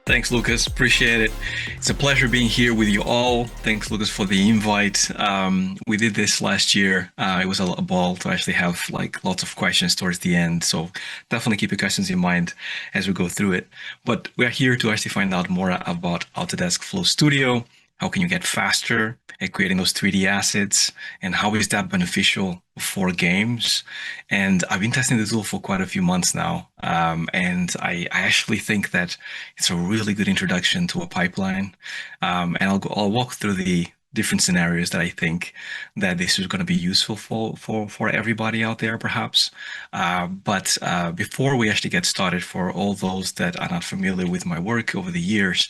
Thanks, Lucas. Appreciate it. It's a pleasure being here with you all. Thanks, Lucas, for the invite. We did this last year. It was a ball to actually have like lots of questions towards the end. So definitely keep your questions in mind as we go through it. But we're here to actually find out more about Autodesk Flow Studio. How can you get faster at creating those 3D assets? And how is that beneficial for games? And I've been testing the tool for quite a few months now. And I actually think that it's a really good introduction to a pipeline. And I'll walk through the different scenarios that I think that this is going to be useful for everybody out there, perhaps. But before we actually get started, for all those that are not familiar with my work over the years,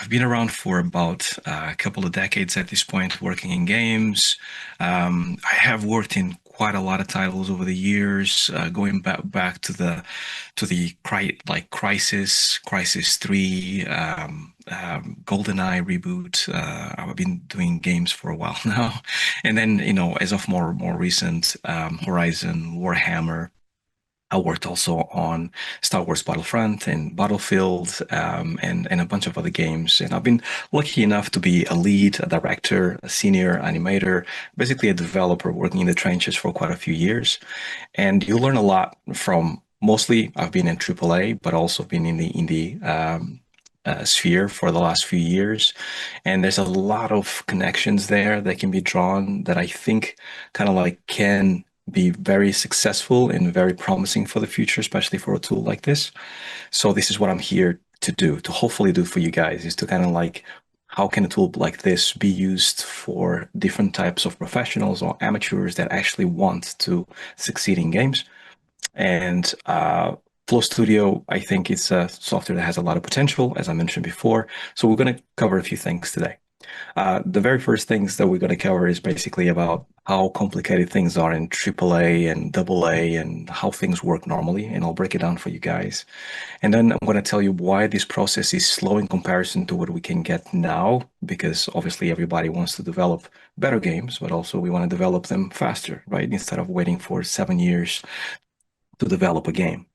I've been around for about a couple of decades at this point, working in games. I have worked in quite a lot of titles over the years, going back to Crisis 3, GoldenEye reboot. I've been doing games for a while now, and then as of more recent, Horizon, Warhammer. I worked also on Star Wars Battlefront and Battlefield, and a bunch of other games. And I've been lucky enough to be a lead, a director, a senior animator, basically a developer working in the trenches for quite a few years. And you learn a lot from, mostly I've been in AAA, but also been in the sphere for the last few years. And there's a lot of connections there that can be drawn that I think kind of like can be very successful and very promising for the future, especially for a tool like this. So this is what I'm here to do, to hopefully do for you guys, is to kind of like, how can a tool like this be used for different types of professionals or amateurs that actually want to succeed in games? And Flow Studio, I think it's a software that has a lot of potential, as I mentioned before. So we're going to cover a few things today. The very first things that we're going to cover is basically about how complicated things are in AAA and AA and how things work normally, and I'll break it down for you guys. And then I'm going to tell you why this process is slow in comparison to what we can get now, because obviously everybody wants to develop better games, but also we want to develop them faster, right? Instead of waiting for 7 years to develop a game.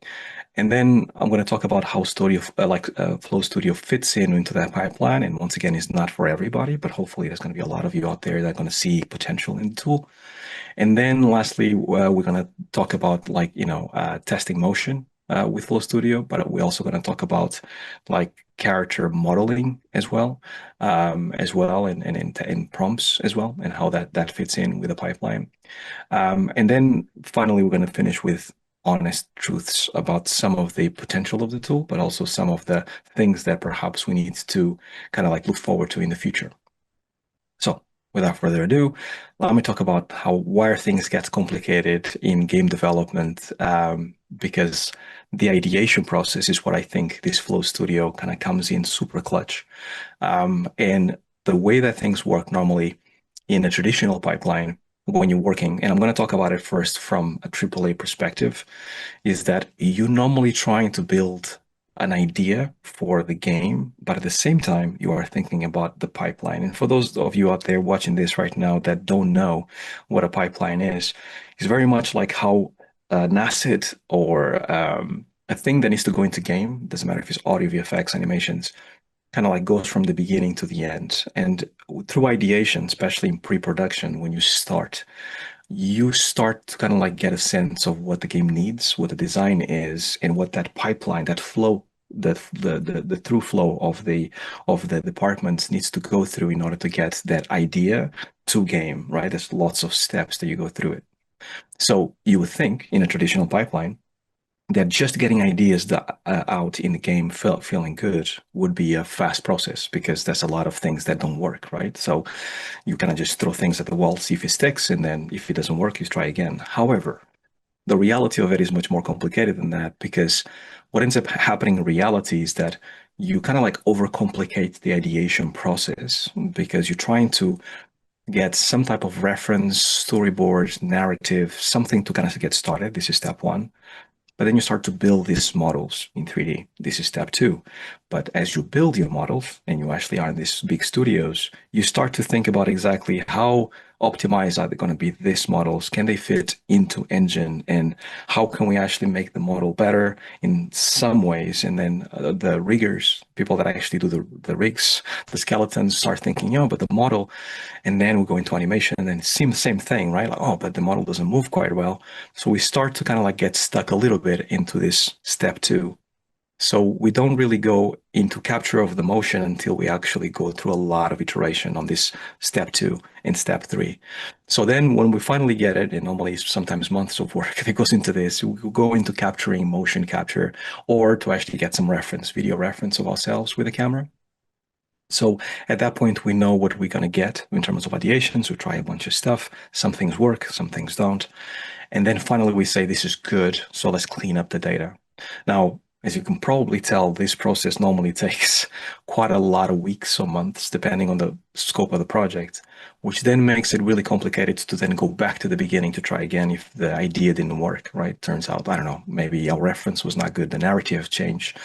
And then I'm going to talk about how Flow Studio fits into that pipeline. And once again, it's not for everybody, but hopefully there's going to be a lot of you out there that are going to see potential in the tool. And then lastly, we're going to talk about testing motion with Flow Studio, but we're also going to talk about like character modeling as well, and prompts as well, and how that fits in with the pipeline. And then finally, we're going to finish with honest truths about some of the potential of the tool, but also some of the things that perhaps we need to kind of like look forward to in the future. So without further ado, let me talk about why things get complicated in game development, because the ideation process is what I think this Flow Studio kind of comes in super clutch. And the way that things work normally in a traditional pipeline when you're working, and I'm going to talk about it first from a AAA perspective, is that you're normally trying to build an idea for the game, but at the same time, you are thinking about the pipeline. And for those of you out there watching this right now that don't know what a pipeline is, it's very much like how an asset or a thing that needs to go into game, doesn't matter if it's audio, VFX, animations, kind of like goes from the beginning to the end. And through ideation, especially in pre-production, when you start to kind of like get a sense of what the game needs, what the design is, and what that pipeline, that flow, the through flow of the departments needs to go through in order to get that idea to game, right? There's lots of steps that you go through it. So you would think in a traditional pipeline that just getting ideas out in the game feeling good would be a fast process, because there's a lot of things that don't work, right? So you kind of just throw things at the wall, see if it sticks, and then if it doesn't work, you try again. However, the reality of it is much more complicated than that, because what ends up happening in reality is that you kind of like overcomplicate the ideation process, because you're trying to get some type of reference, storyboard, narrative, something to kind of get started. This is step one. But then you start to build these models in 3D. This is step two. But as you build your models and you actually are in these big studios, you start to think about exactly how optimized are they going to be these models? Can they fit into engine? And how can we actually make the model better in some ways? And then the riggers, people that actually do the rigs, the skeletons start thinking, but the model, and then we go into animation and then it seems the same thing, right? Like, oh, but the model doesn't move quite well. So we start to kind of like get stuck a little bit into this step two. So we don't really go into capture of the motion until we actually go through a lot of iteration on this step two and step three. So then when we finally get it, and normally sometimes months of work that goes into this, we go into capturing motion capture or to actually get some reference, video reference of ourselves with the camera. So at that point, we know what we're going to get in terms of ideations. We try a bunch of stuff. Some things work, some things don't. And then finally, we say, this is good. So let's clean up the data. Now, as you can probably tell, this process normally takes quite a lot of weeks or months, depending on the scope of the project, which then makes it really complicated to then go back to the beginning to try again if the idea didn't work, right? Turns out, I don't know, maybe our reference was not good, the narrative changed,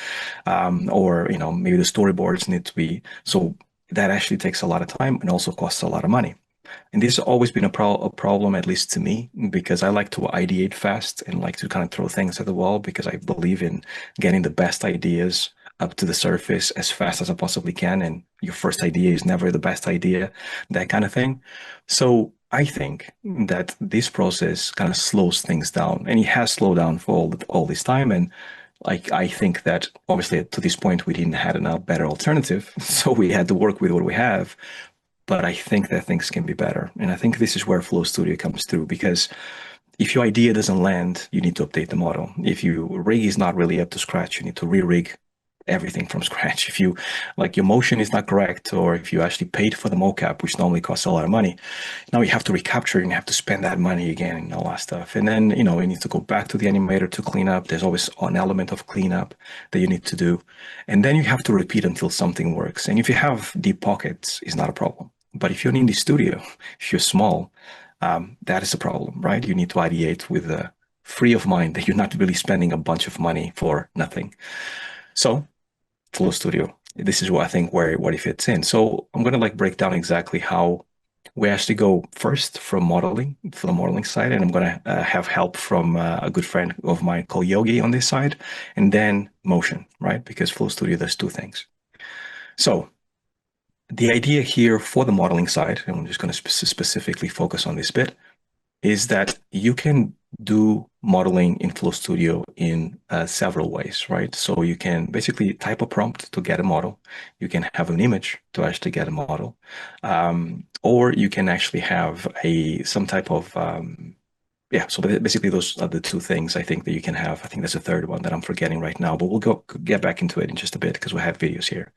or, maybe the storyboards need to be. So that actually takes a lot of time and also costs a lot of money. And this has always been a problem, at least to me, because I like to ideate fast and like to kind of throw things at the wall because I believe in getting the best ideas up to the surface as fast as I possibly can. And your first idea is never the best idea, that kind of thing. So I think that this process kind of slows things down, and it has slowed down for all this time. And like I think that obviously to this point we didn't have a better alternative, so we had to work with what we have, but I think that things can be better. And I think this is where Flow Studio comes through because if your idea doesn't land, you need to update the model. If your rig is not really up to scratch, you need to re-rig everything from scratch. If you like your motion is not correct, or if you actually paid for the mocap, which normally costs a lot of money, now you have to recapture and you have to spend that money again and all that stuff. And then, you need to go back to the animator to clean up. There's always an element of cleanup that you need to do. And then you have to repeat until something works. And if you have deep pockets, it's not a problem. But if you're in the studio, if you're small, that is a problem, right? You need to ideate with a free of mind that you're not really spending a bunch of money for nothing. So Flow Studio, this is what I think where what it fits in. So I'm gonna like break down exactly how we actually go first from modeling, for the modeling side, and I'm gonna have help from a good friend of mine called Yogi on this side, and then motion, right? Because Flow Studio does two things. So the idea here for the modeling side, and I'm just going to specifically focus on this bit, is that you can do modeling in Flow Studio in several ways, right? So you can basically type a prompt to get a model. You can have an image to actually get a model, or you can actually have some type of yeah, so basically those are the two things I think that you can have. I think there's a third one that I'm forgetting right now, but we'll get back into it in just a bit because we have videos here.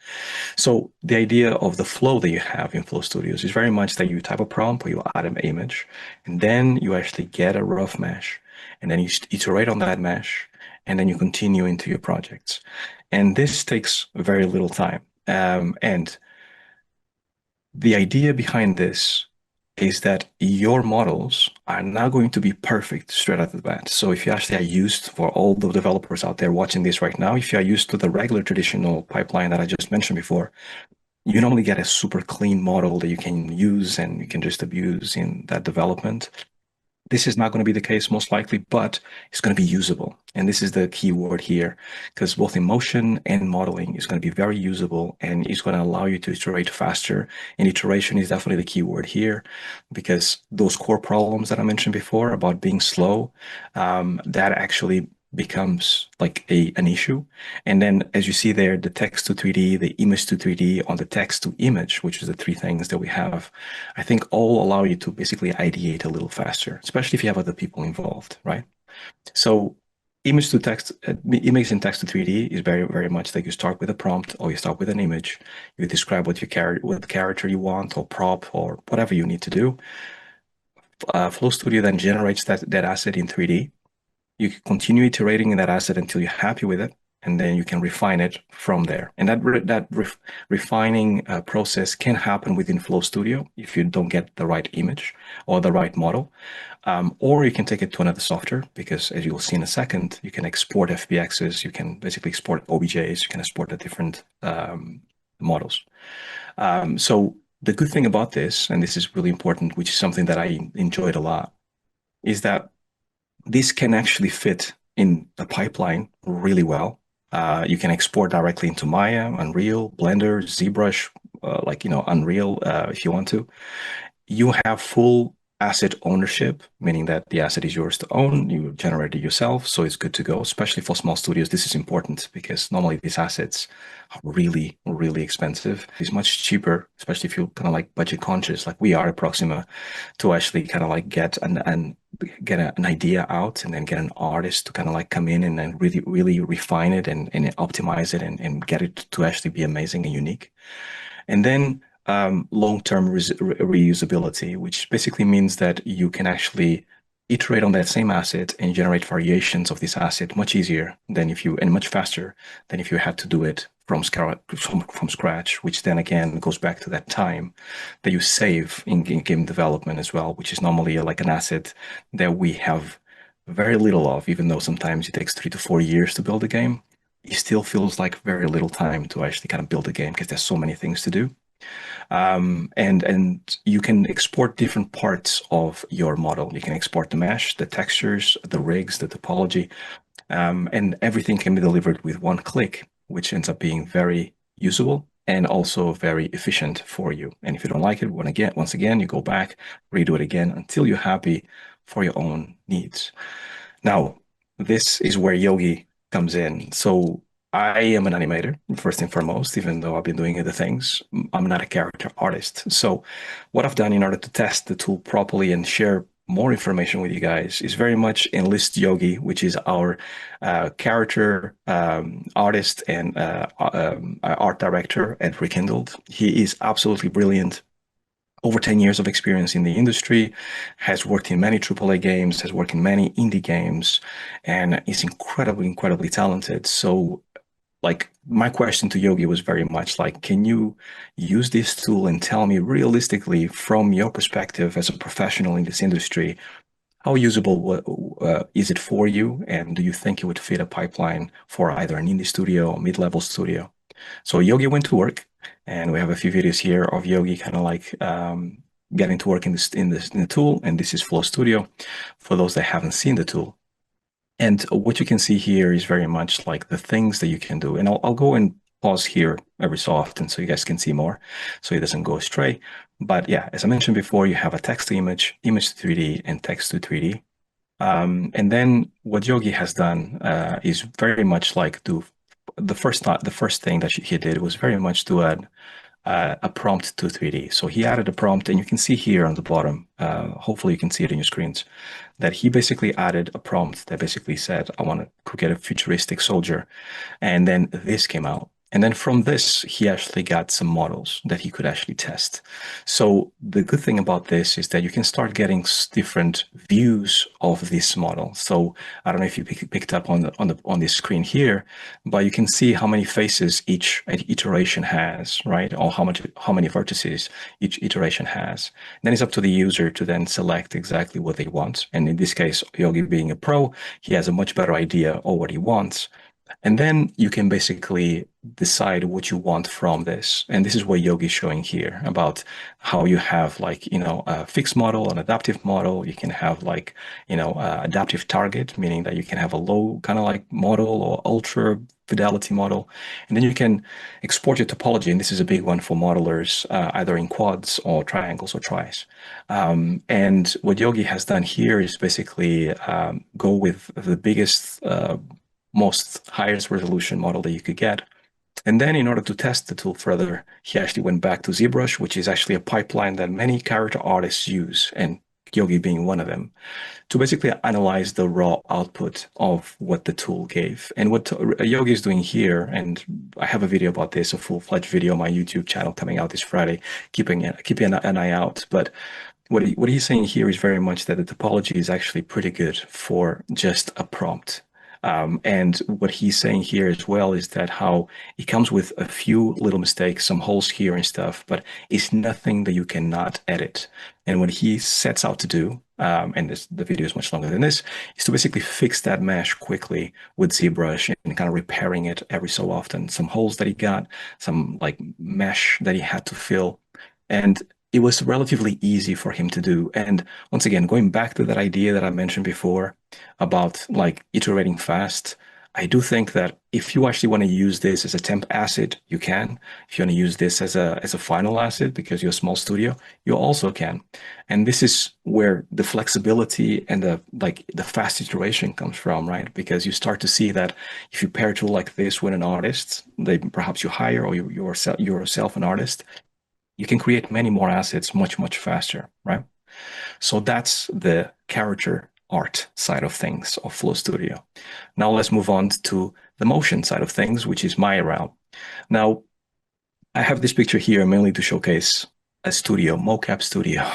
So the idea of the flow that you have in Flow Studios is very much that you type a prompt or you add an image, and then you actually get a rough mesh, and then you iterate on that mesh, and then you continue into your projects. And this takes very little time. And the idea behind this is that your models are not going to be perfect straight out of the bat. So if you actually are used, for all the developers out there watching this right now, if you are used to the regular traditional pipeline that I just mentioned before, you normally get a super clean model that you can use and you can just abuse in that development. This is not going to be the case most likely, but it's going to be usable. And this is the key word here, because both emotion and modeling is going to be very usable and it's going to allow you to iterate faster. And iteration is definitely the key word here, because those core problems that I mentioned before about being slow, that actually becomes like an issue. And then as you see there, the text to 3D, the image to 3D, on the text to image, which is the three things that we have, I think all allow you to basically ideate a little faster, especially if you have other people involved, right? So image to text, image in text to 3D is very, very much like you start with a prompt or you start with an image, you describe what character you want or prop or whatever you need to do. Flow Studio then generates that asset in 3D. You can continue iterating in that asset until you're happy with it. and then you can refine it from there. And that refining process can happen within Flow Studio if you don't get the right image or the right model. Or you can take it to another software because, as you will see in a second, you can export FBXs, you can basically export OBJs, you can export the different models. So the good thing about this, and this is really important, which is something that I enjoyed a lot, is that this can actually fit in a pipeline really well. You can export directly into Maya, Unreal, Blender, ZBrush, Unreal, if you want to. You have full asset ownership, meaning that the asset is yours to own. You generate it yourself, so it's good to go. Especially for small studios, this is important because normally these assets are really, really expensive. It's much cheaper, especially if you're kind of like budget conscious, like we are at Proxima, to actually kind of like get an idea out and then get an artist to kind of like come in and then really, really refine it and optimize it and get it to actually be amazing and unique. And then long-term reusability, which basically means that you can actually iterate on that same asset and generate variations of this asset much easier than if you, and much faster than if you had to do it from scratch, which then again goes back to that time that you save in game development as well, which is normally like an asset that we have very little of, even though sometimes it takes 3 to 4 years to build a game. It still feels like very little time to actually kind of build a game because there's so many things to do. And you can export different parts of your model. You can export the mesh, the textures, the rigs, the topology, and everything can be delivered with one click, which ends up being very usable and also very efficient for you. And if you don't like it, once again, you go back, redo it again until you're happy for your own needs. Now, this is where Yogi comes in. So I am an animator, first and foremost, even though I've been doing other things. I'm not a character artist. So what I've done in order to test the tool properly and share more information with you guys is very much enlist Yogi, which is our character artist and art director at Rekindled. He is absolutely brilliant. Over 10 years of experience in the industry, has worked in many AAA games, has worked in many indie games, and is incredibly, incredibly talented. So like my question to Yogi was very much like, can you use this tool and tell me realistically from your perspective as a professional in this industry, how usable is it for you? And do you think it would fit a pipeline for either an indie studio or mid-level studio? So Yogi went to work, and we have a few videos here of Yogi kind of like getting to work in the tool. And this is Flow Studio for those that haven't seen the tool. And what you can see here is very much like the things that you can do. And I'll go and pause here every so often so you guys can see more, so it doesn't go astray. But yeah, as I mentioned before, you have a text to image, image to 3D, and text to 3D. And then what Yogi has done is very much like the first thing that he did was very much to add a prompt to 3D. So he added a prompt, and you can see here on the bottom, hopefully you can see it in your screens, that he basically added a prompt that basically said, I want to get a futuristic soldier. And then this came out. And then from this, he actually got some models that he could actually test. So the good thing about this is that you can start getting different views of this model. So I don't know if you picked up on this screen here, but you can see how many faces each iteration has, right? Or how many vertices each iteration has. Then it's up to the user to then select exactly what they want. And in this case, Yogi being a pro, he has a much better idea of what he wants. And then you can basically decide what you want from this. And this is what Yogi is showing here about how you have like, a fixed model, an adaptive model. You can have like, adaptive target, meaning that you can have a low kind of like model or ultra fidelity model. And then you can export your topology. And this is a big one for modelers, either in quads or triangles or tris. And what Yogi has done here is basically go with the biggest most highest resolution model that you could get. And then in order to test the tool further, he actually went back to ZBrush, which is actually a pipeline that many character artists use, and Yogi being one of them, to basically analyze the raw output of what the tool gave. And what Yogi is doing here, and I have a video about this, a full-fledged video on my YouTube channel coming out this Friday, keeping an eye out. But what he's saying here is very much that the topology is actually pretty good for just a prompt. And what he's saying here as well is that how it comes with a few little mistakes, some holes here and stuff, but it's nothing that you cannot edit. And what he sets out to do, and the video is much longer than this, is to basically fix that mesh quickly with ZBrush and kind of repairing it every so often. Some holes that he got, some like mesh that he had to fill. And it was relatively easy for him to do. And once again, going back to that idea that I mentioned before about like iterating fast, I do think that if you actually want to use this as a temp asset, you can. If you want to use this as a final asset because you're a small studio, you also can. And this is where the flexibility and the fast iteration comes from, right? Because you start to see that if you pair a tool like this with an artist, they perhaps you hire or you're yourself an artist, you can create many more assets much, much faster, right? So that's the character art side of things of Flow Studio. Now let's move on to the motion side of things, which is my realm. Now, I have this picture here mainly to showcase a studio, mocap studio,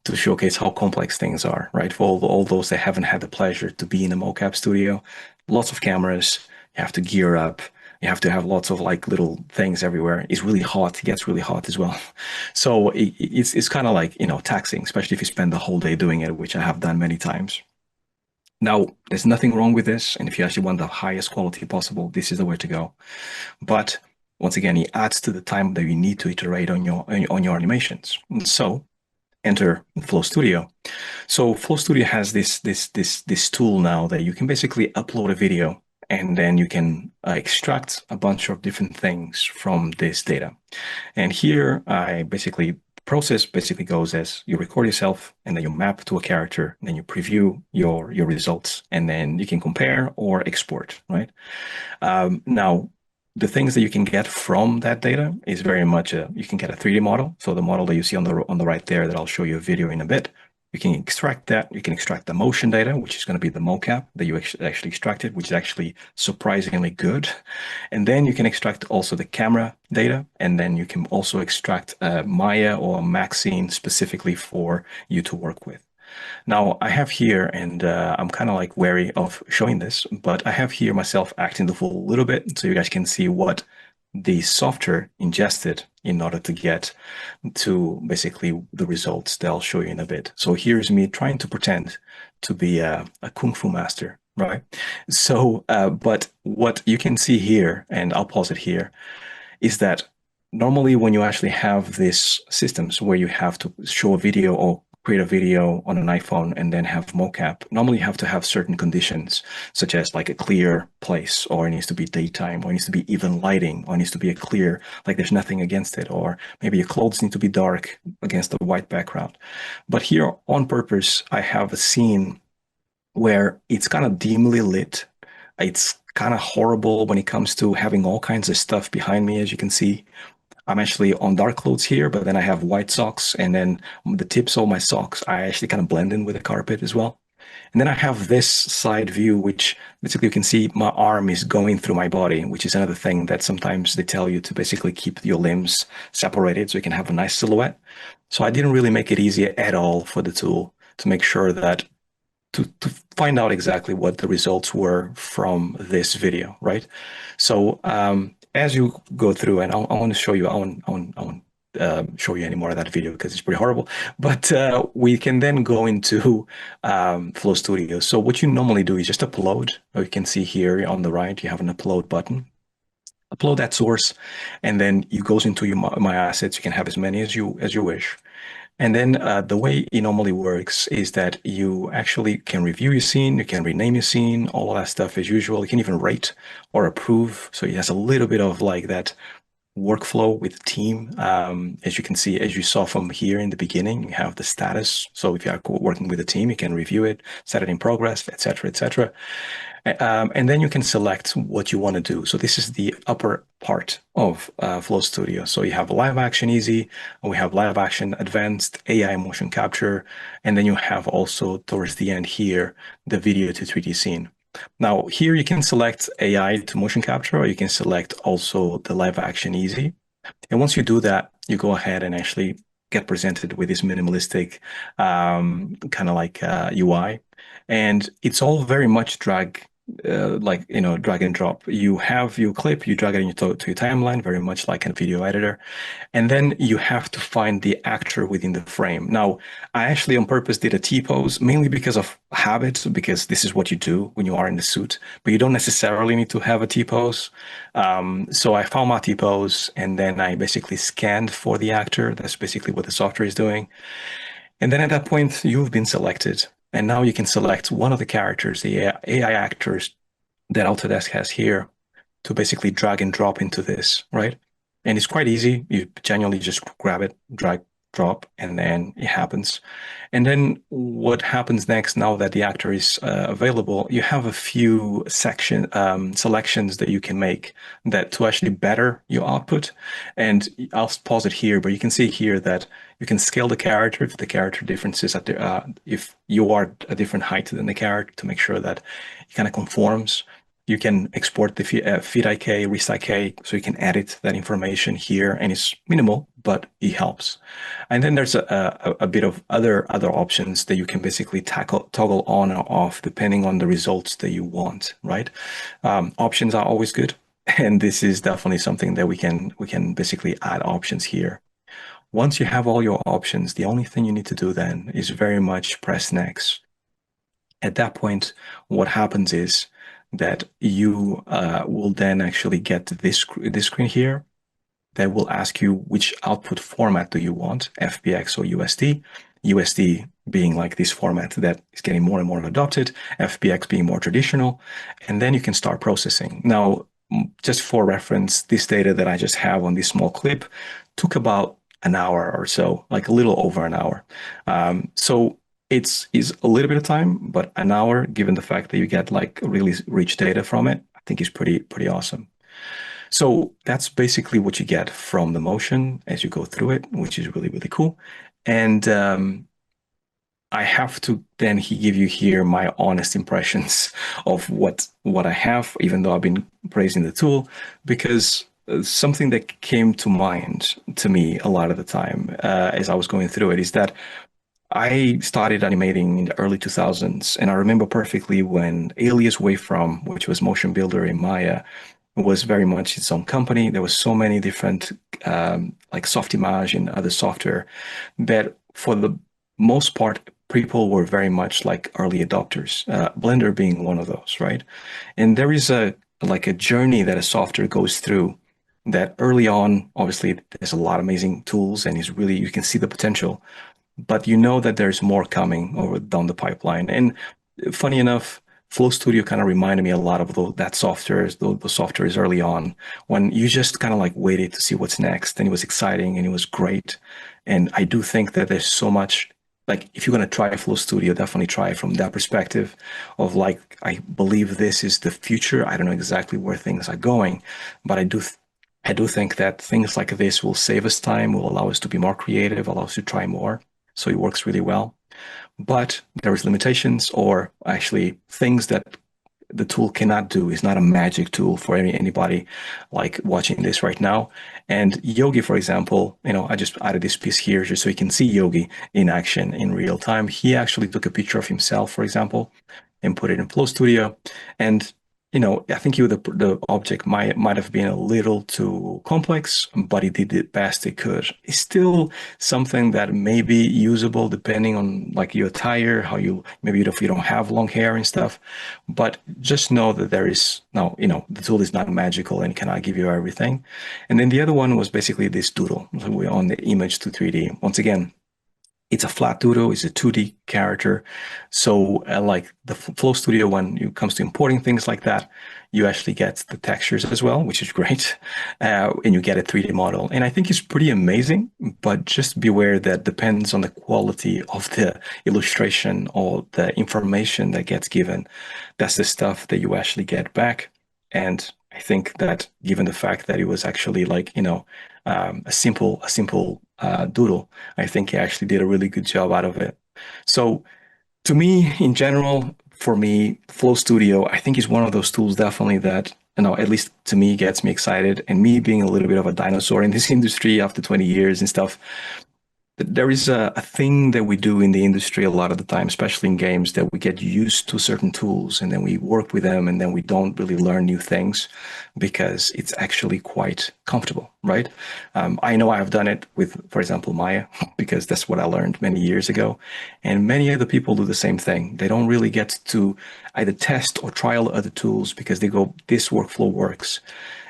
to showcase how complex things are, right? For all those that haven't had the pleasure to be in a mocap studio, lots of cameras, you have to gear up, you have to have lots of like little things everywhere. It's really hot, it gets really hot as well. So it's kind of like, taxing, especially if you spend the whole day doing it, which I have done many times. Now, there's nothing wrong with this. And if you actually want the highest quality possible, this is the way to go. But once again, it adds to the time that you need to iterate on your animations. And so enter Flow Studio. So Flow Studio has this tool now that you can basically upload a video and then you can extract a bunch of different things from this data. And here I basically process basically goes as you record yourself and then you map to a character and then you preview your results and then you can compare or export, right? Now, the things that you can get from that data is very much you can get a 3D model. So the model that you see on the right there that I'll show you a video in a bit, you can extract that. You can extract the motion data, which is going to be the mocap that you actually extracted, which is actually surprisingly good. And then you can extract also the camera data, and then you can also extract Maya or Maxine specifically for you to work with. Now I have here, and I'm kind of like wary of showing this, but I have here myself acting the fool a little bit so you guys can see what the software ingested in order to get to basically the results that I'll show you in a bit. So here's me trying to pretend to be a Kung Fu master, right? So, but what you can see here, and I'll pause it here, is that normally when you actually have these systems where you have to show a video or create a video on an iPhone and then have mocap, normally you have to have certain conditions, such as like a clear place, or it needs to be daytime, or it needs to be even lighting, or it needs to be a clear, like there's nothing against it, or maybe your clothes need to be dark against the white background. But here on purpose, I have a scene where it's kind of dimly lit. It's kind of horrible when it comes to having all kinds of stuff behind me, as you can see. I'm actually on dark clothes here, but then I have white socks, and then the tips of my socks, I actually kind of blend in with the carpet as well. And then I have this side view, which basically you can see my arm is going through my body, which is another thing that sometimes they tell you to basically keep your limbs separated so you can have a nice silhouette. So I didn't really make it easy at all for the tool to make sure that to find out exactly what the results were from this video, right? So as you go through, and I want to show you, I won't show you any more of that video because it's pretty horrible. But we can then go into Flow Studio. So what you normally do is just upload. You can see here on the right, you have an upload button. Upload that source, and then you goes into your my assets. You can have as many as you wish. And then the way it normally works is that you actually can review your scene, you can rename your scene, all of that stuff as usual. You can even rate or approve. So it has a little bit of like that workflow with team. As you can see, as you saw from here in the beginning, you have the status. So if you are working with a team, you can review it, set it in progress, etc., etc. And then you can select what you want to do. So this is the upper part of Flow Studio. So you have live action easy, we have live action advanced, AI motion capture, and then you have also towards the end here, the video to 3D scene. Now here you can select AI to motion capture, or you can select also the live action easy. And once you do that, you go ahead and actually get presented with this minimalistic kind of like UI. And it's all very much drag like, drag and drop. You have your clip, you drag it to your timeline, very much like a video editor. And then you have to find the actor within the frame. Now, I actually on purpose did a T-pose, mainly because of habit, because this is what you do when you are in the suit, but you don't necessarily need to have a T-pose. So I found my T-pose, and then I basically scanned for the actor. That's basically what the software is doing. And then at that point, you've been selected. And now you can select one of the characters, the AI actors that Autodesk has here, to basically drag and drop into this, right? And it's quite easy. You genuinely just grab it, drag, drop, and then it happens. And then what happens next, now that the actor is available, you have a few selections that you can make that to actually better your output. And I'll pause it here, but you can see here that you can scale the character if the character differences at if you are a different height than the character to make sure that it kind of conforms. You can export the feed IK, rest IK, so you can edit that information here, and it's minimal, but it helps. And then there's a bit of other options that you can basically toggle on or off depending on the results that you want, right? Options are always good, and this is definitely something that we can basically add options here. Once you have all your options, the only thing you need to do then is very much press next. At that point, what happens is that you will then actually get this screen here that will ask you which output format do you want, FBX or USD. USD being like this format that is getting more and more adopted, FBX being more traditional, and then you can start processing. Now, just for reference, this data that I just have on this small clip took about an hour or so, like a little over an hour. So it's a little bit of time, but an hour, given the fact that you get like really rich data from it, I think is pretty awesome. So that's basically what you get from the motion as you go through it, which is really cool. And I have to then give you here my honest impressions of what I have, even though I've been praising the tool, because something that came to mind to me a lot of the time as I was going through it is that I started animating in the early 2000s, and I remember perfectly when Alias Wavefrom, which was Motion Builder in Maya, was very much its own company. There was so many different like Softimage and other software that for the most part, people were very much like early adopters, Blender being one of those, right? And there is a journey that a software goes through that early on, obviously, there's a lot of amazing tools and you can see the potential, but you know that there's more coming over down the pipeline. And funny enough, Flow Studio kind of reminded me a lot of that software, the software is early on when you just kind of like waited to see what's next, and it was exciting and it was great. And I do think that there's so much, like if you're going to try Flow Studio, definitely try it from that perspective of like, I believe this is the future. I don't know exactly where things are going, but I do think that things like this will save us time, will allow us to be more creative, allow us to try more. So it works really well. But there is limitations, or actually things that the tool cannot do. It's not a magic tool for anybody like watching this right now. And Yogi, for example, I just added this piece here just so you can see Yogi in action in real time. He actually took a picture of himself, for example, and put it in Flow Studio. And I think the object might have been a little too complex, but it did the best it could. It's still something that may be usable depending on like your attire, how maybe if you don't have long hair and stuff. But just know that there is no, the tool is not magical and cannot give you everything. And then the other one was basically this doodle on the image to 3D. Once again, it's a flat doodle, it's a 2D character. So like the Flow Studio, when it comes to importing things like that, you actually get the textures as well, which is great. And you get a 3D model. And I think it's pretty amazing, but just beware that depends on the quality of the illustration or the information that gets given. That's the stuff that you actually get back. And I think that given the fact that it was actually like, a simple doodle, I think he actually did a really good job out of it. So to me, in general, for me, Flow Studio, I think is one of those tools definitely that, at least to me, gets me excited. And me being a little bit of a dinosaur in this industry after 20 years and stuff, there is a thing that we do in the industry a lot of the time, especially in games, that we get used to certain tools and then we work with them and then we don't really learn new things because it's actually quite comfortable, right? I know I've done it with, for example, Maya, because that's what I learned many years ago. And many other people do the same thing. They don't really get to either test or trial other tools because they go, this workflow works.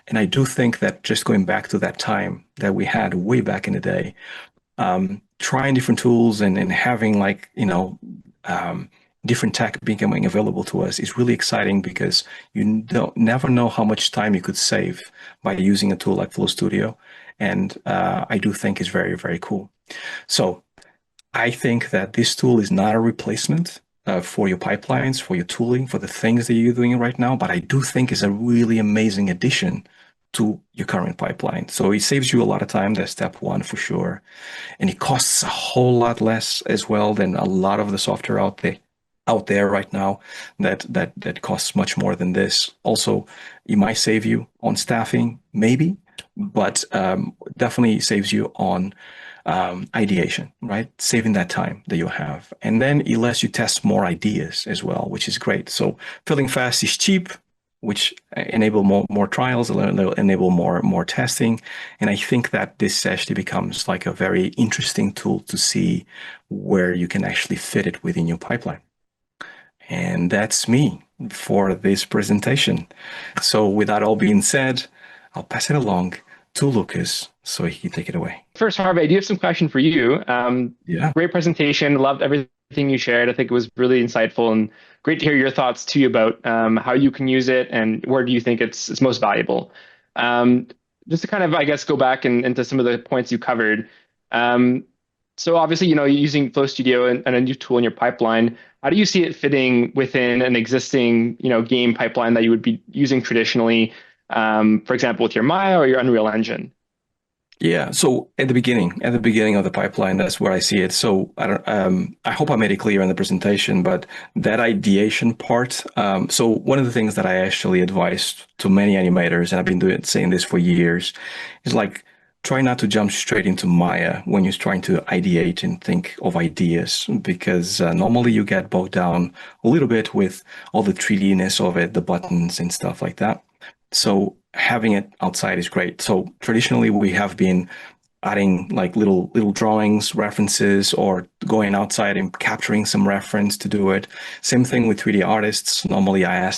And I do think that just going back to that time that we had way back in the day, trying different tools and having like, different tech becoming available to us is really exciting because you don't never know how much time you could save by using a tool like Flow Studio. And I do think it's very, very cool. So I think that this tool is not a replacement for your pipelines, for your tooling, for the things that you're doing right now, but I do think it's a really amazing addition to your current pipeline. So it saves you a lot of time. That's step one for sure. And it costs a whole lot less as well than a lot of the software out there right now that costs much more than this. Also, it might save you on staffing, maybe, but definitely saves you on ideation, right? Saving that time that you have. And then it lets you test more ideas as well, which is great. So filling fast is cheap, which enable more trials, enable more testing. And I think that this actually becomes like a very interesting tool to see where you can actually fit it within your pipeline. And that's me for this presentation. So with that all being said, I'll pass it along to Lucas so he can take it away. First, Harvey, I do have some question for you. Yeah. Great presentation. Loved everything you shared. I think it was really insightful and great to hear your thoughts too about how you can use it and where do you think it's most valuable. Just to kind of, I guess, go back into some of the points you covered. So obviously, using Flow Studio and a new tool in your pipeline, how do you see it fitting within an existing, game pipeline that you would be using traditionally, for example, with your Maya or your Unreal Engine? Yeah. So at the beginning of the pipeline, that's where I see it. So I hope I made it clear in the presentation, but that ideation part. So one of the things that I actually advise to many animators, and I've been saying this for years, is like try not to jump straight into Maya when you're trying to ideate and think of ideas, because normally you get bogged down a little bit with all the 3D-ness of it, the buttons and stuff like that. So having it outside is great. So traditionally we have been adding like little drawings, references, or going outside and capturing some reference to do it. Same thing with 3D artists. Normally I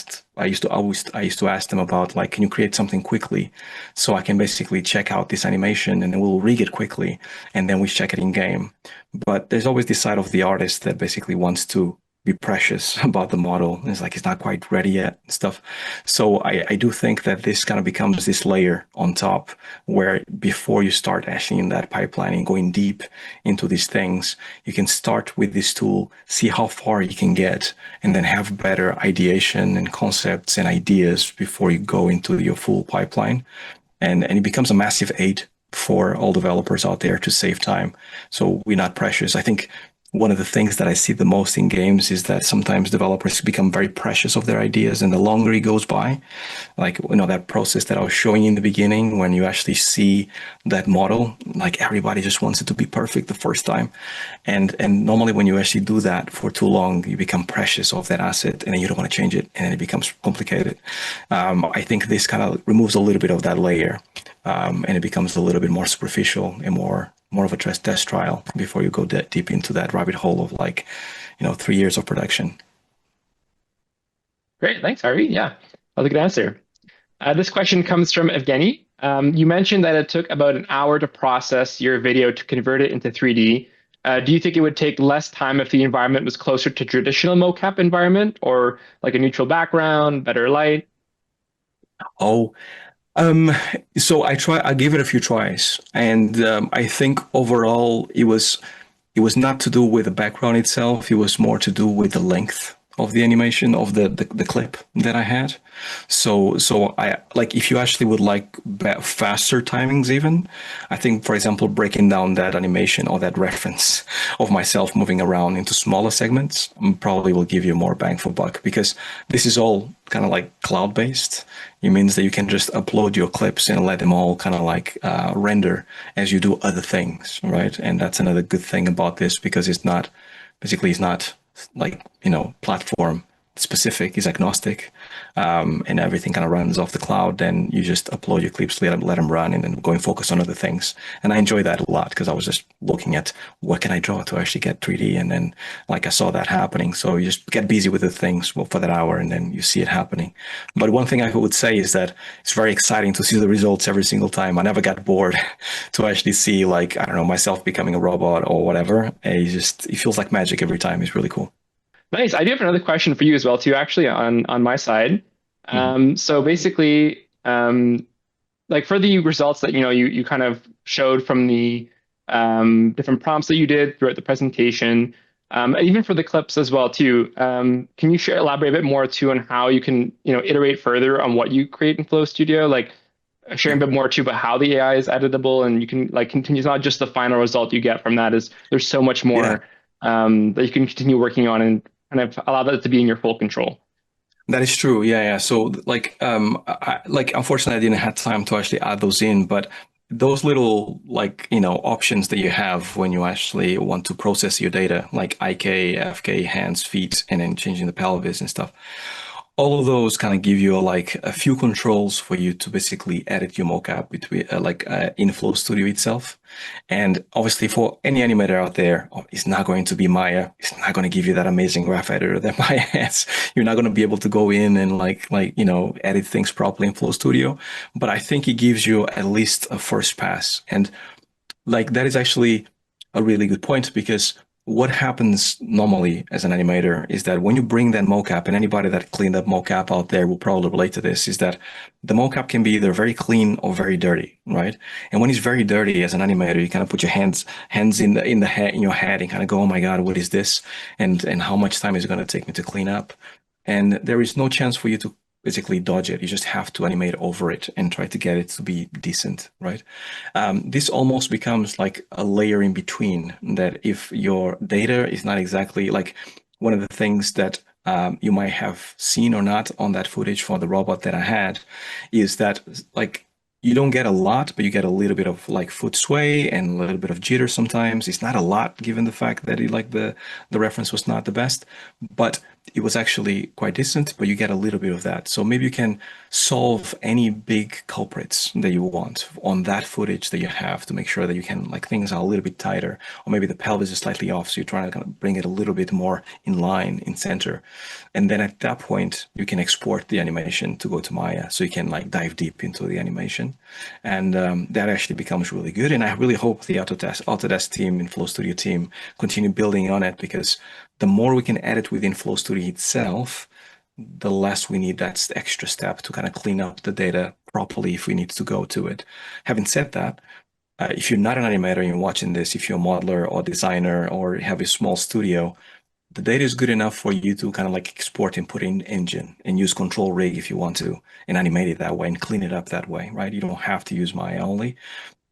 used to ask them about like, can you create something quickly? So I can basically check out this animation and then we'll rig it quickly and then we check it in game. But there's always this side of the artist that basically wants to be precious about the model. It's like it's not quite ready yet and stuff. So I do think that this kind of becomes this layer on top where before you start actually in that pipeline and going deep into these things, you can start with this tool, see how far you can get, and then have better ideation and concepts and ideas before you go into your full pipeline. And it becomes a massive aid for all developers out there to save time. So we're not precious. I think one of the things that I see the most in games is that sometimes developers become very precious of their ideas, and the longer it goes by, like, that process that I was showing you in the beginning, when you actually see that model, like everybody just wants it to be perfect the first time. And normally when you actually do that for too long, you become precious of that asset and then you don't want to change it and then it becomes complicated. I think this kind of removes a little bit of that layer, and it becomes a little bit more superficial and more of a test trial before you go deep into that rabbit hole of 3 years of production. Great, thanks, Harvey. Yeah, that was a good answer. This question comes from Evgeny. You mentioned that it took about an hour to process your video to convert it into 3D. Do you think it would take less time if the environment was closer to traditional mocap environment, or like a neutral background, better light? So I gave it a few tries, and I think overall it was not to do with the background itself. It was more to do with the length of the animation of the clip that I had. So I like if you actually would like faster timings even, I think for example breaking down that animation or that reference of myself moving around into smaller segments probably will give you more bang for buck because this is all kind of like cloud based. It means that you can just upload your clips and let them all kind of like render as you do other things, right? And that's another good thing about this because it's not like platform specific, is agnostic, and everything kind of runs off the cloud. Then you just upload your clips, let them run, and then go and focus on other things. And I enjoy that a lot because I was just looking at what can I draw to actually get 3D, and then like I saw that happening. So you just get busy with the things for that hour, and then you see it happening. But one thing I would say is that it's very exciting to see the results every single time. I never got bored to actually see like I don't know myself becoming a robot or whatever. It feels like magic every time. It's really cool. Nice. I do have another question for you as well, too, actually, on my side. Mhm. So basically, like for the results that you kind of showed from the different prompts that you did throughout the presentation, and even for the clips as well, too. Can you elaborate a bit more too on how you can iterate further on what you create in Flow Studio, like sharing Yeah, a bit more too about how the AI is editable and you can like continue. It's not just the final result you get from that. Is there's so much yeah. more that you can continue working on and kind of allow that to be in your full control. That is true. Yeah, yeah. So like like unfortunately I didn't have time to actually add those in, but those little like, options that you have when you actually want to process your data, like IK, FK, hands, feet, and then changing the pelvis and stuff. All of those kind of give you like a few controls for you to basically edit your mocap between in Flow Studio itself. And obviously, for any animator out there, it's not going to be Maya. It's not going to give you that amazing graph editor that Maya has. You're not going to be able to go in and edit things properly in Flow Studio. But I think it gives you at least a first pass. And like that is actually a really good point because what happens normally as an animator is that when you bring that mocap, and anybody that cleaned up mocap out there will probably relate to this, is that the mocap can be either very clean or very dirty, right? And when it's very dirty as an animator, you kind of put your hands in the head in your head and kind of go, oh my God, what is this? And how much time is it going to take me to clean up? And there is no chance for you to basically dodge it. You just have to animate over it and try to get it to be decent, right? This almost becomes like a layer in between that if your data is not exactly like one of the things that you might have seen or not on that footage for the robot that I had is that like you don't get a lot, but you get a little bit of like foot sway and a little bit of jitter sometimes. It's not a lot given the fact that the reference was not the best, but it was actually quite decent, but you get a little bit of that. So maybe you can solve any big culprits that you want on that footage that you have to make sure that you can like things are a little bit tighter, or maybe the pelvis is slightly off, so you're trying to kind of bring it a little bit more in line in center. And then at that point, you can export the animation to go to Maya, so you can like dive deep into the animation, and that actually becomes really good. And I really hope the Autodesk team and Flow Studio team continue building on it because the more we can edit within Flow Studio itself, the less we need that extra step to kind of clean up the data properly if we need to go to it. Having said that, if you're not an animator and you're watching this, if you're a modeler or designer or have a small studio, the data is good enough for you to kind of like export and put in engine and use control rig if you want to and animate it that way and clean it up that way, right? You don't have to use Maya only.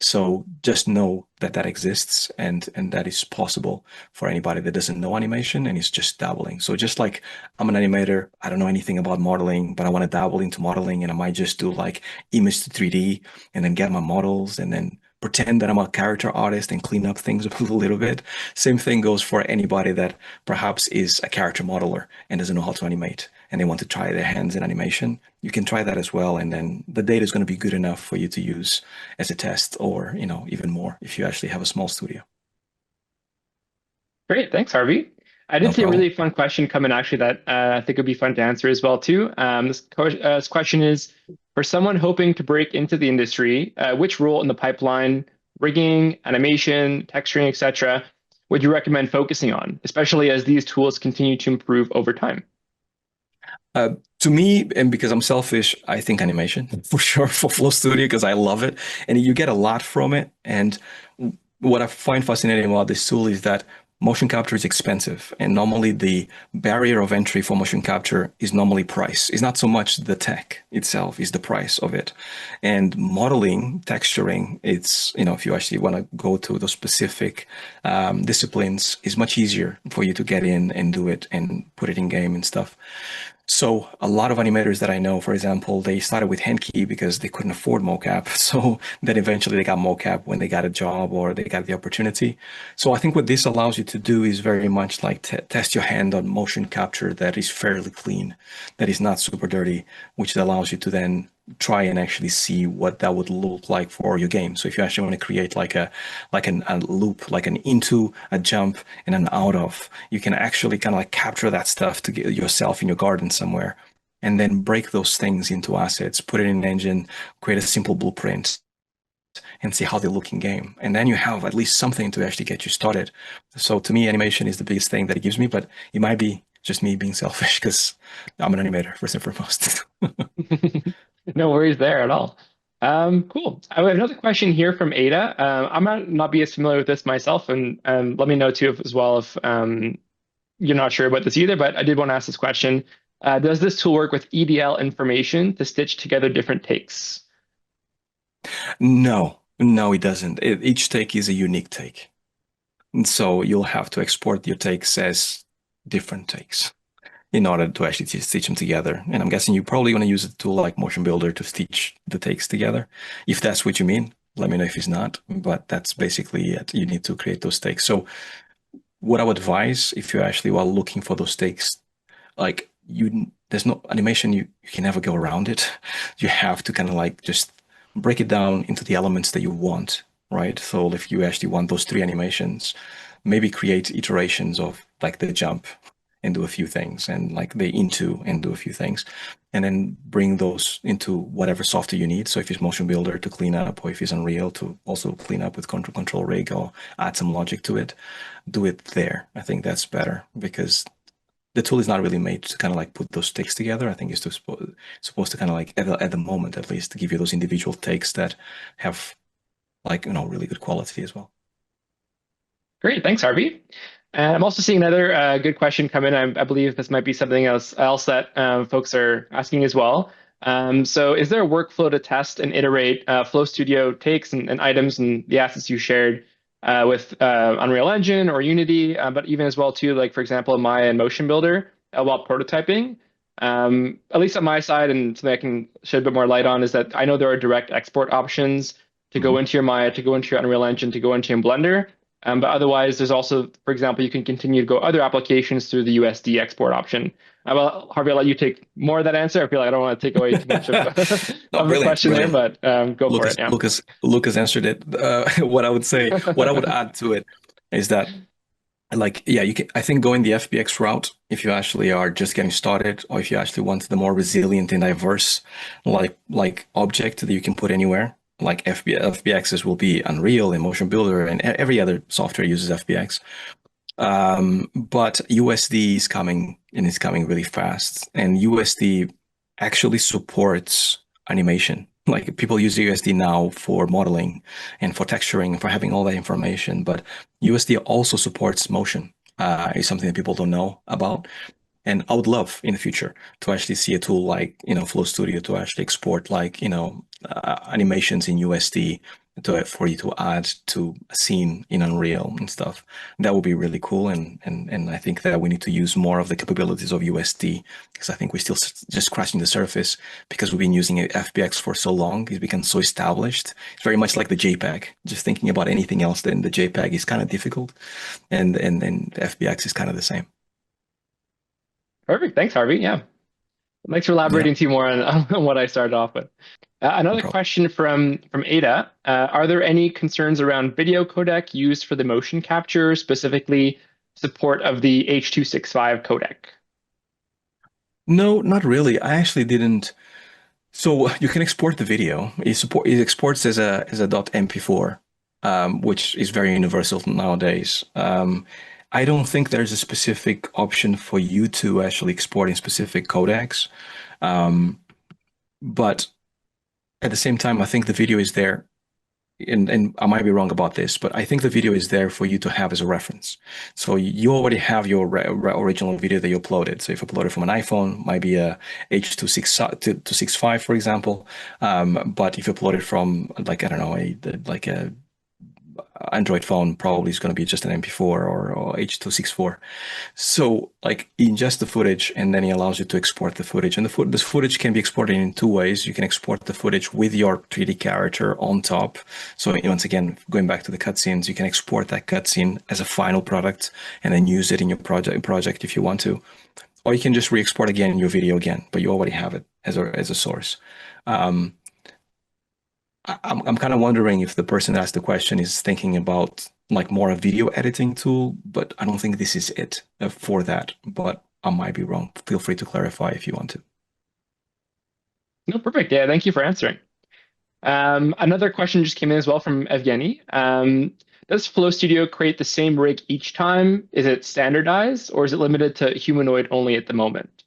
So just know that that exists and that is possible for anybody that doesn't know animation and is just dabbling. So just like I'm an animator, I don't know anything about modeling, but I want to dabble into modeling and I might just do like image to 3D and then get my models and then pretend that I'm a character artist and clean up things a little bit. Same thing goes for anybody that perhaps is a character modeler and doesn't know how to animate and they want to try their hands in animation. You can try that as well. And then the data is going to be good enough for you to use as a test or, even more if you actually have a small studio. Great, thanks, Harvey. I No did see a problem. really fun question come in actually that I think would be fun to answer as well too. This question is for someone hoping to break into the industry, which role in the pipeline, rigging, animation, texturing, etc., would you recommend focusing on, especially as these tools continue to improve over time? To me, and because I'm selfish, I think animation for sure for Flow Studio because I love it and you get a lot from it. And what I find fascinating about this tool is that motion capture is expensive, and normally the barrier of entry for motion capture is normally price. It's not so much the tech itself, it's the price of it. And modeling, texturing, it's, if you actually want to go to those specific disciplines, is much easier for you to get in and do it and put it in game and stuff. So a lot of animators that I know, for example, they started with Handkey because they couldn't afford mocap. So then eventually they got mocap when they got a job or they got the opportunity. So I think what this allows you to do is very much like test your hand on motion capture that is fairly clean, that is not super dirty, which allows you to then try and actually see what that would look like for your game. So if you actually want to create like a loop, like an into, a jump, and an out of, you can actually kind of like capture that stuff to get yourself in your garden somewhere, and then break those things into assets, put it in an engine, create a simple blueprint, and see how they look in game. And then you have at least something to actually get you started. So to me, animation is the biggest thing that it gives me, but it might be just me being selfish because I'm an animator first and foremost. No worries there at all. Cool. I have another question here from Ada. I might not be as familiar with this myself, and let me know too as well if you're not sure about this either, but I did want to ask this question. Does this tool work with EDL information to stitch together different takes? No, it doesn't. Each take is a unique take. And so you'll have to export your takes as different takes in order to actually stitch them together. And I'm guessing you probably want to use a tool like Motion Builder to stitch the takes together. If that's what you mean, let me know if it's not, but that's basically it. You need to create those takes. So what I would advise if you actually are looking for those takes, like there's no animation, you can never go around it. You have to kind of like just break it down into the elements that you want, right? So if you actually want those 3 animations, maybe create iterations of like the jump and do a few things, and like the into and do a few things, and then bring those into whatever software you need. So if it's Motion Builder to clean up, or if it's Unreal to also clean up with Control Rig or add some logic to it, do it there. I think that's better because the tool is not really made to kind of like put those takes together. I think it's supposed to kind of like at the moment at least to give you those individual takes that have like really good quality as well. Great, thanks, Harvey. And I'm also seeing another good question come in. I believe this might be something else that folks are asking as well. So is there a workflow to test and iterate Flow Studio takes and items and the assets you shared with Unreal Engine or Unity, but even as well too, like for example, Maya and Motion Builder while prototyping? At least on my side, and something I can shed a bit more light on is that I know there are direct export options to go into your Maya, to go into your Unreal Engine, to go into your Blender. But otherwise, there's also, for example, you can continue to go other applications through the USD export option. Well, Harvey, I'll let you take more of that answer. I feel like I don't want to take away too much of, No, of the question brilliant. there, but go for Lucas, it. Yeah. Lucas answered it. What I would add to it is that, like, yeah, you can. I think going the FBX route, if you actually are just getting started, or if you actually want the more resilient and diverse, like object that you can put anywhere, like FBXs will be Unreal and Motion Builder, and every other software uses FBX. But USD is coming, and it's coming really fast. And USD actually supports animation. Like people use USD now for modeling and for texturing, for having all that information. But USD also supports motion. Is something that people don't know about. And I would love in the future to actually see a tool like, Flow Studio to actually export like, animations in USD for you to add to a scene in Unreal and stuff. That would be really cool. And I think that we need to use more of the capabilities of USD because I think we're still just scratching the surface because we've been using FBX for so long. It's become so established. It's very much like the JPEG. Just thinking about anything else than the JPEG is kind of difficult. And FBX is kind of the same. Perfect. Thanks, Harvey. Yeah. Thanks for elaborating to you more on what I started off with. Another question from Ada. Are there any concerns around video codec used for the motion capture, specifically support of the H.265 codec? No, not really. I actually didn't. So you can export the video. It exports as a .mp4, which is very universal nowadays. I don't think there's a specific option for you to actually export in specific codecs. But at the same time, I think the video is there and I might be wrong about this, but I think the video is there for you to have as a reference. So you already have your original video that you uploaded. So if you upload it from an iPhone, might be a H.265, for example. But if you upload it from like, I don't know, like a Android phone, probably is going to be just an MP4 or H.264. So like ingest the footage and then it allows you to export the footage. And this footage can be exported in two ways. You can export the footage with your 3D character on top. So once again, going back to the cutscenes, you can export that cutscene as a final product and then use it in your project if you want to. Or you can just re-export again your video again, but you already have it as a source. I'm kind of wondering if the person that asked the question is thinking about like more a video editing tool, but I don't think this is it for that. But I might be wrong. Feel free to clarify if you want to. No, perfect. Yeah, thank you for answering. Another question just came in as well from Evgeny. Does Flow Studio create the same rig each time? Is it standardized or is it limited to humanoid only at the moment?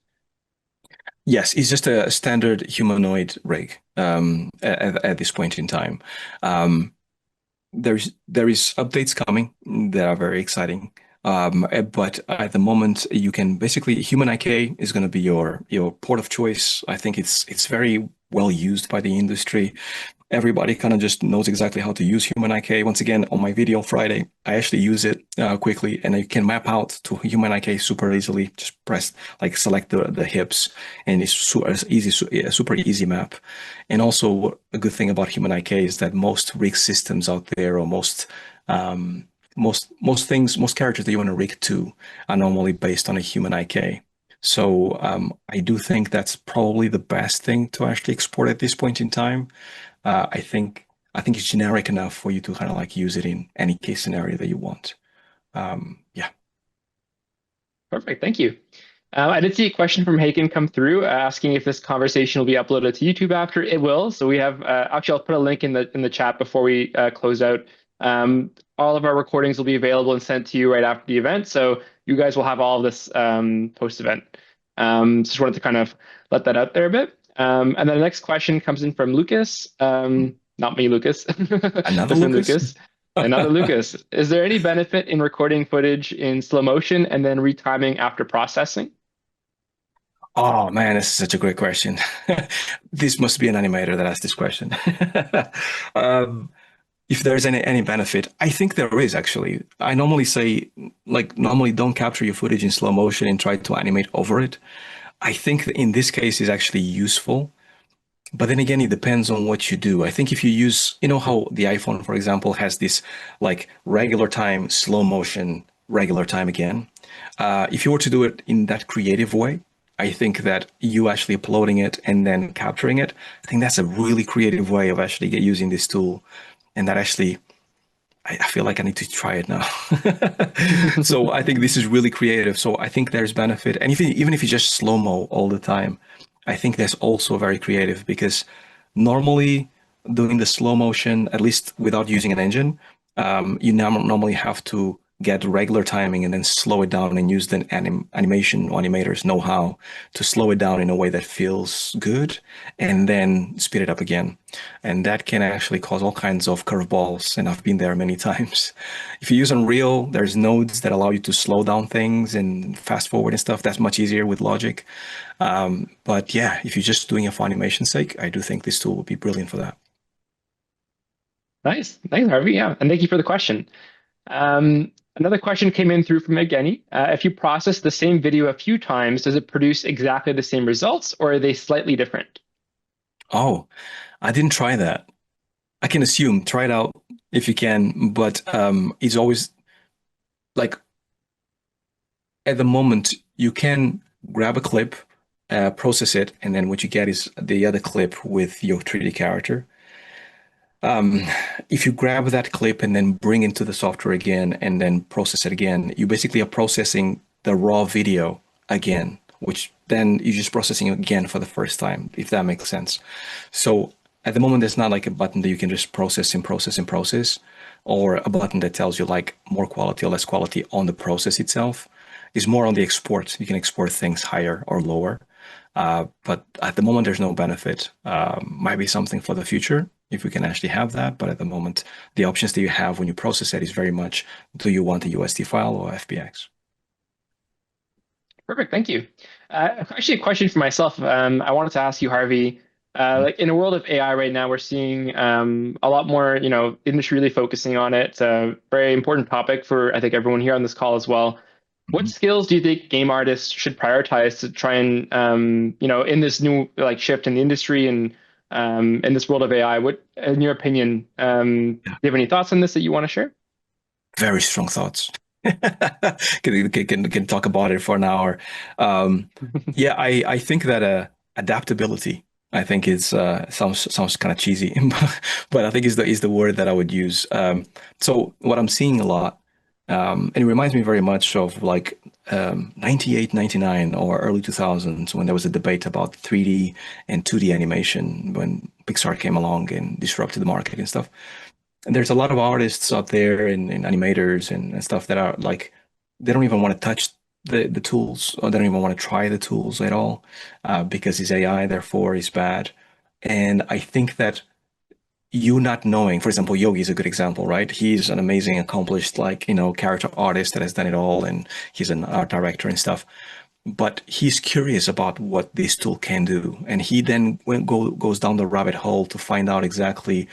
Yes, it's just a standard humanoid rig at this point in time. There is updates coming that are very exciting. But at the moment, you can basically Human IK is going to be your port of choice. I think it's very well used by the industry. Everybody kind of just knows exactly how to use Human IK. Once again, on my video Friday, I actually use it quickly, and you can map out to Human IK super easily. Just press like select the hips, and it's super easy map. And also a good thing about Human IK is that most rig systems out there, or most most characters that you want to rig to are normally based on a Human IK. So I do think that's probably the best thing to actually export at this point in time. I think it's generic enough for you to kind of like use it in any case scenario that you want. Yeah. Perfect. Thank you. I did see a question from Haken come through asking if this conversation will be uploaded to YouTube after. It will. So we have actually I'll put a link in the chat before we close out. All of our recordings will be available and sent to you right after the event. So you guys will have all of this post event. Just wanted to kind of let that out there a bit. And then the next question comes in from Lucas. Not me, Lucas. Another Different Lucas? Another Lucas. Is there any benefit in recording footage in slow motion and then retiming after processing? Oh man, this is such a great question. This must be an animator that asked this question. If there's any benefit, I think there is actually. I normally say, like, normally don't capture your footage in slow motion and try to animate over it. I think in this case is actually useful. But then again, it depends on what you do. I think if you use, you know how the iPhone, for example, has this like regular time, slow motion, regular time again. If you were to do it in that creative way, I think that you actually uploading it and then capturing it, I think that's a really creative way of actually using this tool. And that actually, I feel like I need to try it now. So I think this is really creative. So I think there's benefit. And even if you just slow-mo all the time, I think that's also very creative because normally doing the slow motion, at least without using an engine, you normally have to get regular timing and then slow it down and use the animation or animators know how to slow it down in a way that feels good and then speed it up again. And that can actually cause all kinds of curveballs. And I've been there many times. If you use Unreal, there's nodes that allow you to slow down things and fast forward and stuff. That's much easier with Logic. But yeah, if you're just doing it for animation's sake, I do think this tool would be brilliant for that. Nice. Thanks, Harvey. Yeah. And thank you for the question. Another question came in through from Evgeny. If you process the same video a few times, does it produce exactly the same results or are they slightly different? Oh, I didn't try that. I can assume, try it out if you can, but it's always like at the moment you can grab a clip, process it, and then what you get is the other clip with your 3D character. If you grab that clip and then bring into the software again and then process it again, you basically are processing the raw video again, which then you're just processing it again for the first time, if that makes sense. So at the moment, there's not like a button that you can just process and process and process, or a button that tells you like more quality or less quality on the process itself. It's more on the export. You can export things higher or lower. But at the moment, there's no benefit. Might be something for the future. if we can actually have that. But at the moment, the options that you have when you process it is very much, do you want a USD file or FBX? Perfect. Thank you. Actually, a question for myself. I wanted to ask you, Harvey, like in a world of AI right now, we're seeing a lot more, industry really focusing on it. It's a very important topic for, I think, everyone here on this call as well. What Mhm. skills do you think game artists should prioritize to try and, in this new like shift in the industry and in this world of AI? What, in your opinion, do Yeah. you have any thoughts on this that you want to share? Very strong thoughts. Can talk about it for an hour. Yeah, I think that adaptability, I think is sounds kind of cheesy, but I think is the word that I would use. So what I'm seeing a lot, and it reminds me very much of like 98, 99 or early 2000s when there was a debate about 3D and 2D animation when Pixar came along and disrupted the market and stuff. And there's a lot of artists out there and animators and stuff that are like, they don't even want to touch the tools, or they don't even want to try the tools at all, because it's AI, therefore it's bad. And I think that you not knowing, for example, Yogi is a good example, right? He's an amazing, accomplished, like, character artist that has done it all, and he's an art director and stuff. But he's curious about what this tool can do. And he then goes down the rabbit hole to find out exactly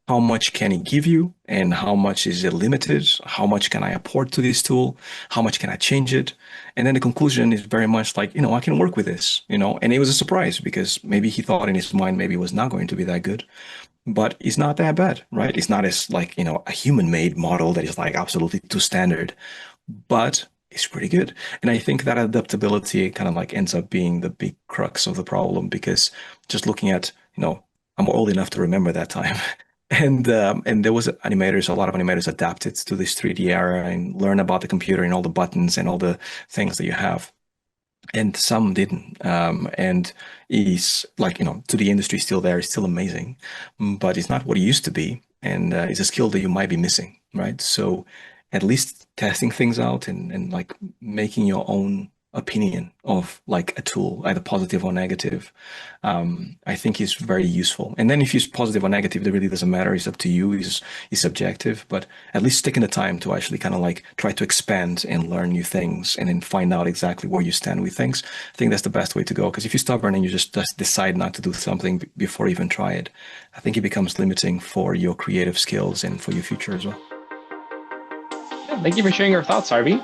how much can it give you and how much is it limited? How much can I apport to this tool? How much can I change it? And then the conclusion is very much like, I can work with this, and it was a surprise because maybe he thought in his mind maybe it was not going to be that good, but it's not that bad, right? It's not as like, a human made model that is like absolutely too standard, but it's pretty good. And I think that adaptability kind of like ends up being the big crux of the problem because just looking at, I'm old enough to remember that time. And there was animators, a lot of animators adapted to this 3D era and learn about the computer and all the buttons and all the things that you have. And some didn't. And is like, to the industry still there, it's still amazing, but it's not what it used to be. And it's a skill that you might be missing, right? So at least testing things out and like making your own opinion of like a tool, either positive or negative, I think is very useful. And then if it's positive or negative, it really doesn't matter. It's up to you. It's subjective, but at least taking the time to actually kind of like try to expand and learn new things and then find out exactly where you stand with things. I think that's the best way to go. Because if you're stubborn and you just decide not to do something before you even try it, I think it becomes limiting for your creative skills and for your future as well. Yeah, thank you for sharing your thoughts, Harvey.